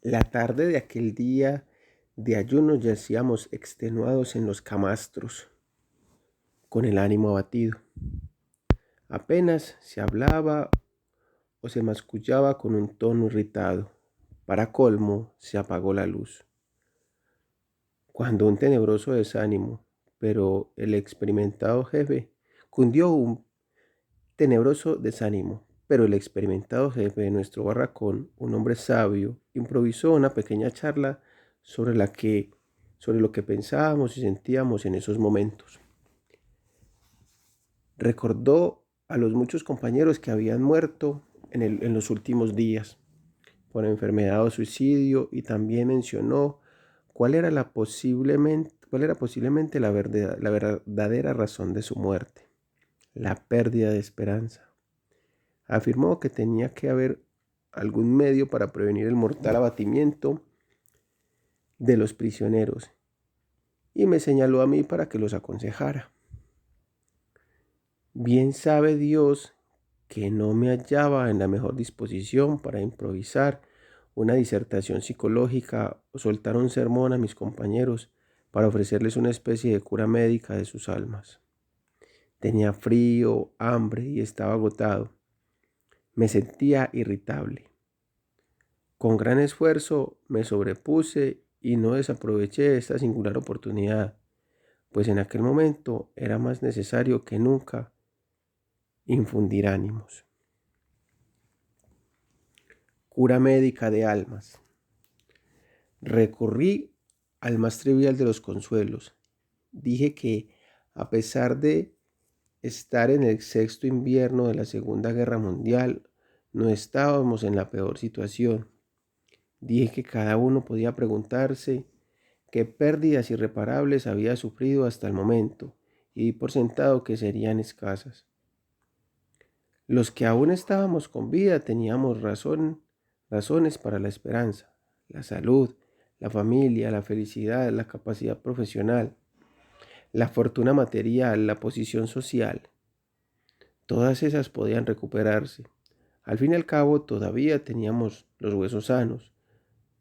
La tarde de aquel día de ayuno yacíamos extenuados en los camastros, con el ánimo abatido. Apenas se hablaba o se mascullaba con un tono irritado. Para colmo, se apagó la luz. Cuando un tenebroso desánimo, pero el experimentado jefe, cundió un tenebroso desánimo, pero el experimentado jefe de nuestro barracón, un hombre sabio, improvisó una pequeña charla sobre sobre lo que pensábamos y sentíamos en esos momentos. Recordó a los muchos compañeros que habían muerto en los últimos días por enfermedad o suicidio, y también mencionó cuál era posiblemente la verdadera razón de su muerte: la pérdida de esperanza. Afirmó que tenía que haber algún medio para prevenir el mortal abatimiento de los prisioneros, y me señaló a mí para que los aconsejara. Bien sabe Dios que no me hallaba en la mejor disposición para improvisar una disertación psicológica o soltar un sermón a mis compañeros para ofrecerles una especie de cura médica de sus almas. Tenía frío, hambre y estaba agotado. Me sentía irritable. Con gran esfuerzo me sobrepuse y no desaproveché esta singular oportunidad, pues en aquel momento era más necesario que nunca infundir ánimos. Cura médica de almas. Recurrí al más trivial de los consuelos. Dije que, a pesar de estar en el sexto invierno de la Segunda Guerra Mundial, no estábamos en la peor situación. Dije que cada uno podía preguntarse qué pérdidas irreparables había sufrido hasta el momento, y di por sentado que serían escasas. Los que aún estábamos con vida teníamos razones para la esperanza: la salud, la familia, la felicidad, la capacidad profesional, la fortuna material, la posición social. Todas esas podían recuperarse. Al fin y al cabo, todavía teníamos los huesos sanos.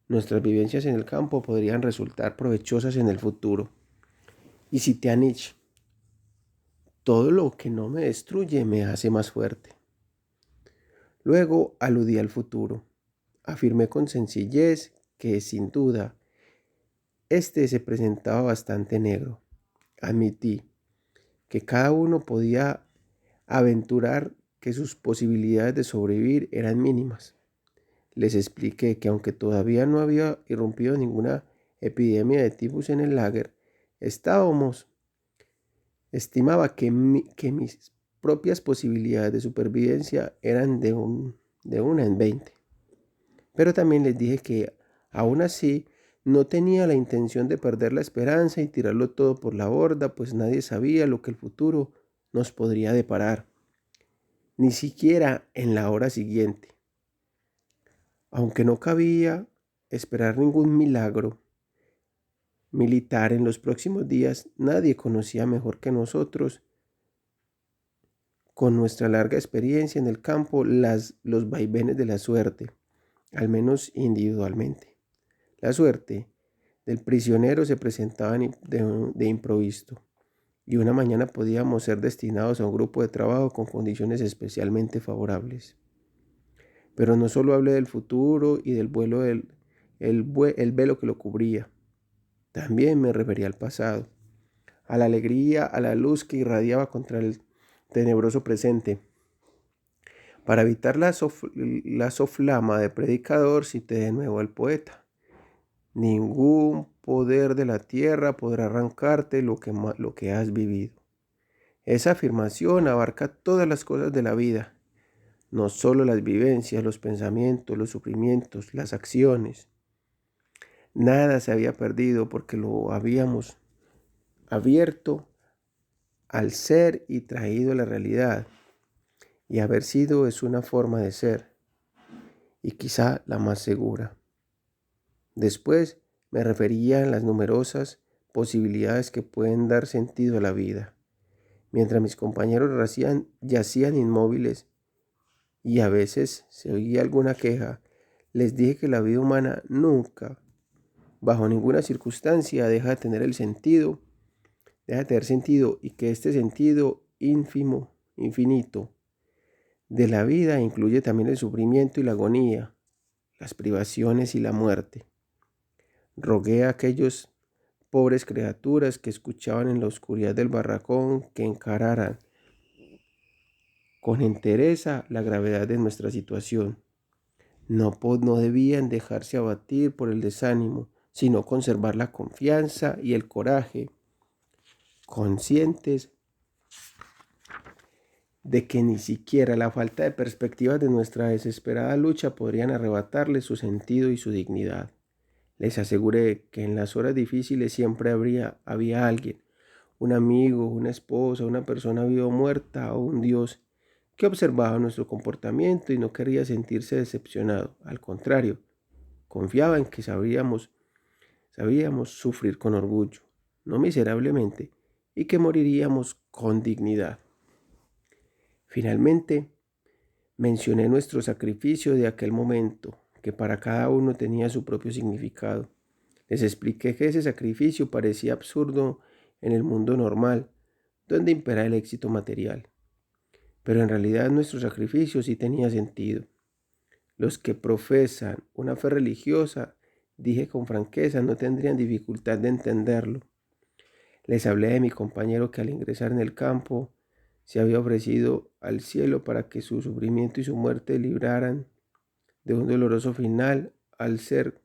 Nuestras vivencias en el campo podrían resultar provechosas en el futuro. Y cité a Nietzsche: todo lo que no me destruye me hace más fuerte. Luego aludí al futuro. Afirmé con sencillez que, sin duda, este se presentaba bastante negro. Admití que cada uno podía aventurar que sus posibilidades de sobrevivir eran mínimas. Les expliqué que, aunque todavía no había irrumpido ninguna epidemia de tifus en el lager, estimaba que mis propias posibilidades de supervivencia eran de una en 20. Pero también les dije que, aún así, no tenía la intención de perder la esperanza y tirarlo todo por la borda, pues nadie sabía lo que el futuro nos podría deparar, ni siquiera en la hora siguiente. Aunque no cabía esperar ningún milagro militar en los próximos días, nadie conocía mejor que nosotros, con nuestra larga experiencia en el campo, los vaivenes de la suerte, al menos individualmente. La suerte del prisionero se presentaba de improviso, y una mañana podíamos ser destinados a un grupo de trabajo con condiciones especialmente favorables. Pero no solo hablé del futuro y del vuelo el velo que lo cubría. También me refería al pasado, a la alegría, a la luz que irradiaba contra el tenebroso presente. Para evitar la soflama de predicador, cité de nuevo al poeta: ningún poder de la tierra podrá arrancarte lo que has vivido. Esa afirmación abarca todas las cosas de la vida, no solo las vivencias, los pensamientos, los sufrimientos, las acciones. Nada se había perdido, porque lo habíamos abierto al ser y traído a la realidad. Y haber sido es una forma de ser, y quizá la más segura. Después me refería a las numerosas posibilidades que pueden dar sentido a la vida. Mientras mis compañeros yacían inmóviles y a veces se oía alguna queja, Les dije que la vida humana nunca, bajo ninguna circunstancia, deja de tener sentido y que este sentido ínfimo, infinito de la vida incluye también el sufrimiento y la agonía, las privaciones y la muerte. Rogué a aquellos pobres criaturas que escuchaban en la oscuridad del barracón que encararan con entereza la gravedad de nuestra situación. No debían dejarse abatir por el desánimo, sino conservar la confianza y el coraje, conscientes de que ni siquiera la falta de perspectivas de nuestra desesperada lucha podrían arrebatarles su sentido y su dignidad. Les aseguré que en las horas difíciles siempre había alguien, un amigo, una esposa, una persona viva o muerta o un Dios que observaba nuestro comportamiento y no quería sentirse decepcionado. Al contrario, confiaba en que sabíamos sufrir con orgullo, no miserablemente, y que moriríamos con dignidad. Finalmente, mencioné nuestro sacrificio de aquel momento, que para cada uno tenía su propio significado. Les expliqué que ese sacrificio parecía absurdo en el mundo normal, donde impera el éxito material. Pero en realidad nuestro sacrificio sí tenía sentido. Los que profesan una fe religiosa, dije con franqueza, no tendrían dificultad de entenderlo. Les hablé de mi compañero que al ingresar en el campo se había ofrecido al cielo para que su sufrimiento y su muerte libraran de un doloroso final al ser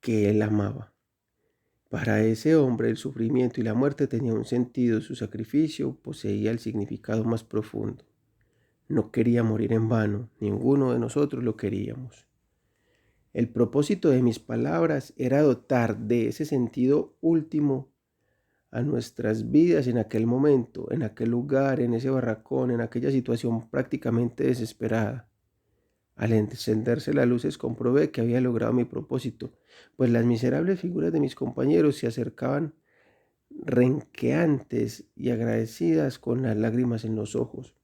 que él amaba. Para ese hombre el sufrimiento y la muerte tenían un sentido, su sacrificio poseía el significado más profundo. No quería morir en vano, ninguno de nosotros lo queríamos. El propósito de mis palabras era dotar de ese sentido último a nuestras vidas en aquel momento, en aquel lugar, en ese barracón, en aquella situación prácticamente desesperada. Al encenderse las luces comprobé que había logrado mi propósito, pues las miserables figuras de mis compañeros se acercaban renqueantes y agradecidas con las lágrimas en los ojos.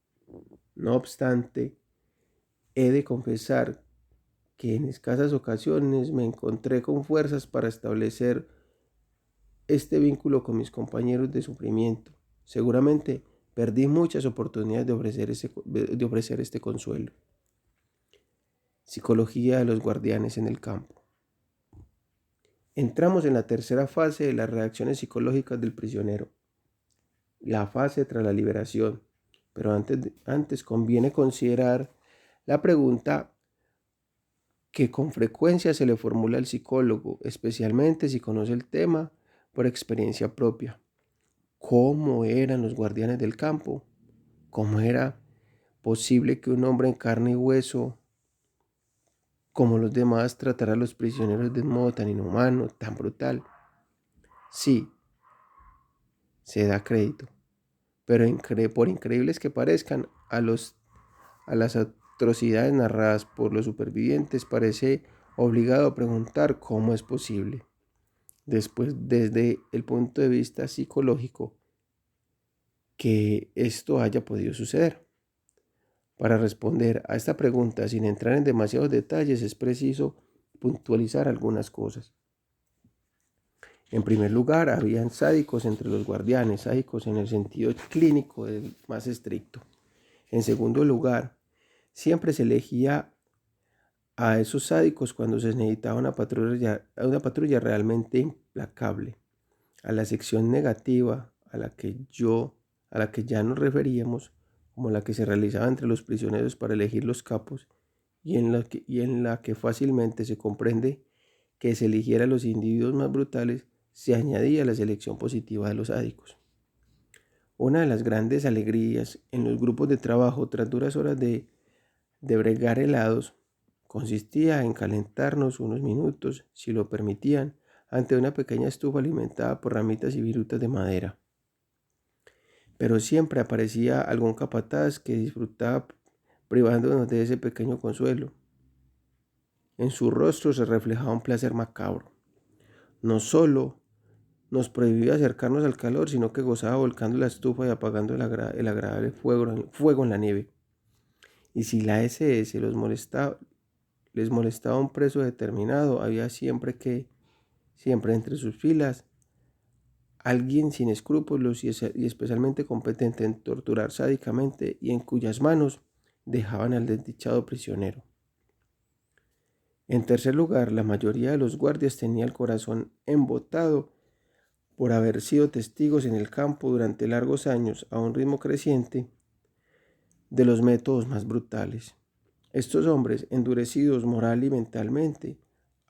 No obstante, he de confesar que en escasas ocasiones me encontré con fuerzas para establecer este vínculo con mis compañeros de sufrimiento. Seguramente perdí muchas oportunidades de ofrecer este consuelo. Psicología de los guardianes en el campo. Entramos en la tercera fase de las reacciones psicológicas del prisionero, la fase tras la liberación. Pero antes conviene considerar la pregunta que con frecuencia se le formula al psicólogo, especialmente si conoce el tema por experiencia propia. ¿Cómo eran los guardianes del campo? ¿Cómo era posible que un hombre en carne y hueso, como los demás, tratara a los prisioneros de un modo tan inhumano, tan brutal? Sí, se da crédito, pero por increíbles que parezcan, a las atrocidades narradas por los supervivientes parece obligado a preguntar cómo es posible. Después, desde el punto de vista psicológico, que esto haya podido suceder. Para responder a esta pregunta sin entrar en demasiados detalles es preciso puntualizar algunas cosas. En primer lugar, habían sádicos entre los guardianes, sádicos en el sentido clínico más estricto. En segundo lugar, siempre se elegía a esos sádicos cuando se necesitaba una patrulla realmente implacable. A la sección negativa a la que ya nos referíamos, como la que se realizaba entre los prisioneros para elegir los capos, y en la que fácilmente se comprende que se eligiera a los individuos más brutales, se añadía la selección positiva de los sádicos. Una de las grandes alegrías en los grupos de trabajo tras duras horas de bregar helados consistía en calentarnos unos minutos, si lo permitían, ante una pequeña estufa alimentada por ramitas y virutas de madera. Pero siempre aparecía algún capataz que disfrutaba privándonos de ese pequeño consuelo. En su rostro se reflejaba un placer macabro. No solo nos prohibía acercarnos al calor, sino que gozaba volcando la estufa y apagando el agradable fuego en la nieve. Y si la SS les molestaba un preso determinado, había siempre entre sus filas, alguien sin escrúpulos y especialmente competente en torturar sádicamente y en cuyas manos dejaban al desdichado prisionero. En tercer lugar, la mayoría de los guardias tenía el corazón embotado por haber sido testigos en el campo durante largos años a un ritmo creciente de los métodos más brutales. Estos hombres, endurecidos moral y mentalmente,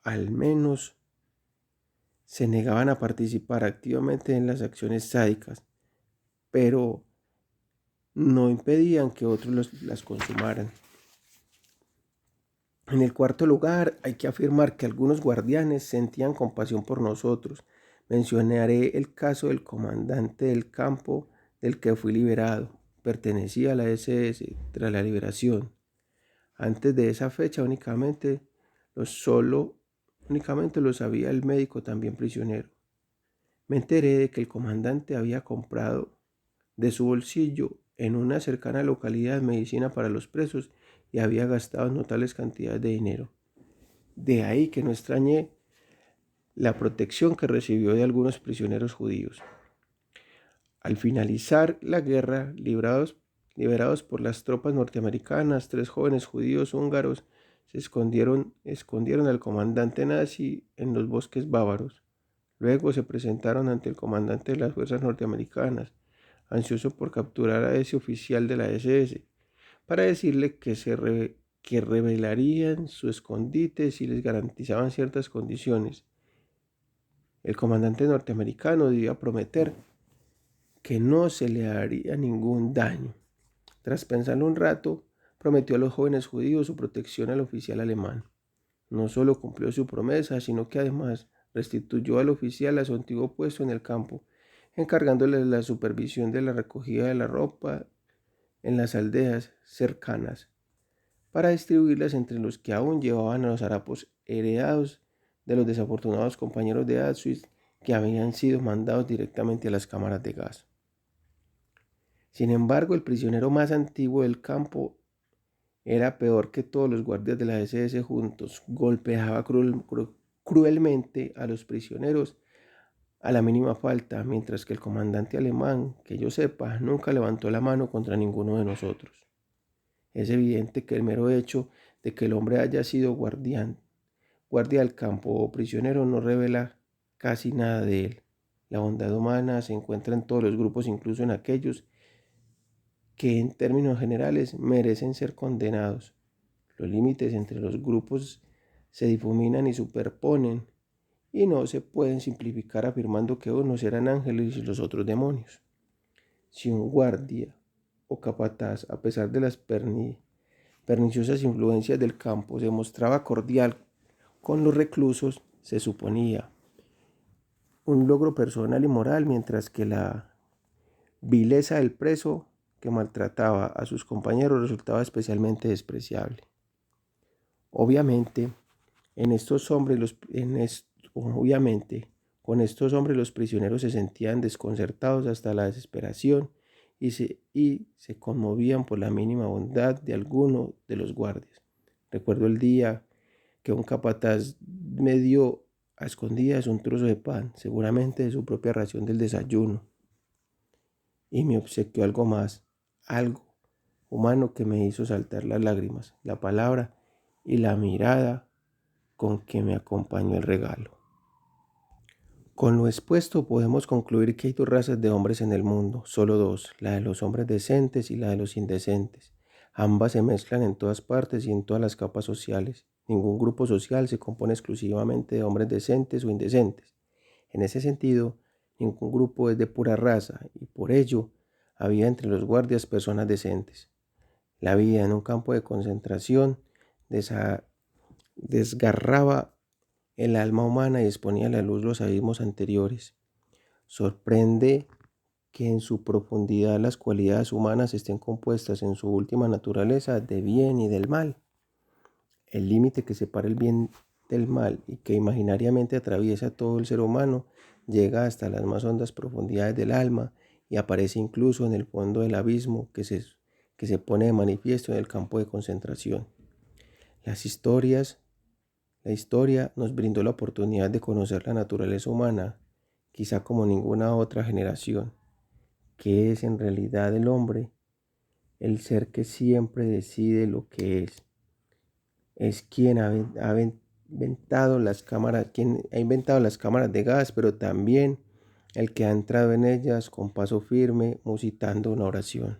al menos se negaban a participar activamente en las acciones sádicas, pero no impedían que otros las consumaran. En el cuarto lugar, hay que afirmar que algunos guardianes sentían compasión por nosotros. Mencionaré el caso del comandante del campo del que fui liberado. Pertenecía a la SS tras la liberación. Antes de esa fecha únicamente lo sabía el médico también prisionero. Me enteré de que el comandante había comprado de su bolsillo en una cercana localidad medicina para los presos y había gastado notables cantidades de dinero. De ahí que no extrañé la protección que recibió de algunos prisioneros judíos. Al finalizar la guerra, liberados por las tropas norteamericanas, 3 jóvenes judíos húngaros escondieron al comandante nazi en los bosques bávaros. Luego se presentaron ante el comandante de las fuerzas norteamericanas, ansioso por capturar a ese oficial de la SS, para decirle que revelarían su escondite si les garantizaban ciertas condiciones. El comandante norteamericano debía prometer que no se le haría ningún daño. Tras pensarlo un rato, prometió a los jóvenes judíos su protección al oficial alemán. No solo cumplió su promesa, sino que además restituyó al oficial a su antiguo puesto en el campo, encargándole la supervisión de la recogida de la ropa en las aldeas cercanas, para distribuirlas entre los que aún llevaban a los harapos heredados de los desafortunados compañeros de Auschwitz que habían sido mandados directamente a las cámaras de gas. Sin embargo, el prisionero más antiguo del campo era peor que todos los guardias de la SS juntos. Golpeaba cruelmente a los prisioneros a la mínima falta, mientras que el comandante alemán, que yo sepa, nunca levantó la mano contra ninguno de nosotros. Es evidente que el mero hecho de que el hombre haya sido guardia del campo o prisionero no revela casi nada de él. La bondad humana se encuentra en todos los grupos, incluso en aquellos que en términos generales merecen ser condenados. Los límites entre los grupos se difuminan y superponen, y no se pueden simplificar afirmando que unos eran ángeles y los otros demonios. Si un guardia o capataz, a pesar de las perniciosas influencias del campo, se mostraba cordial con los reclusos, se suponía un logro personal y moral, mientras que la vileza del preso que maltrataba a sus compañeros resultaba especialmente despreciable. Obviamente, con estos hombres los prisioneros se sentían desconcertados hasta la desesperación y se conmovían por la mínima bondad de alguno de los guardias. Recuerdo el día que un capataz me dio a escondidas un trozo de pan, seguramente de su propia ración del desayuno, y me obsequió algo más, algo humano que me hizo saltar las lágrimas, la palabra y la mirada con que me acompañó el regalo. Con lo expuesto podemos concluir que hay 2 razas de hombres en el mundo, solo 2, la de los hombres decentes y la de los indecentes. Ambas se mezclan en todas partes y en todas las capas sociales. Ningún grupo social se compone exclusivamente de hombres decentes o indecentes. En ese sentido, ningún grupo es de pura raza y por ello había entre los guardias personas decentes. La vida en un campo de concentración desgarraba el alma humana y exponía a la luz los abismos anteriores. Sorprende que en su profundidad las cualidades humanas estén compuestas en su última naturaleza de bien y del mal. El límite que separa el bien del mal y que imaginariamente atraviesa todo el ser humano llega hasta las más hondas profundidades del alma y aparece incluso en el fondo del abismo que que se pone de manifiesto en el campo de concentración. La historia nos brindó la oportunidad de conocer la naturaleza humana, quizá como ninguna otra generación. ¿Qué es en realidad el hombre? El ser que siempre decide lo que es. Es quien quien ha inventado las cámaras de gas, pero también el que ha entrado en ellas con paso firme, musitando una oración.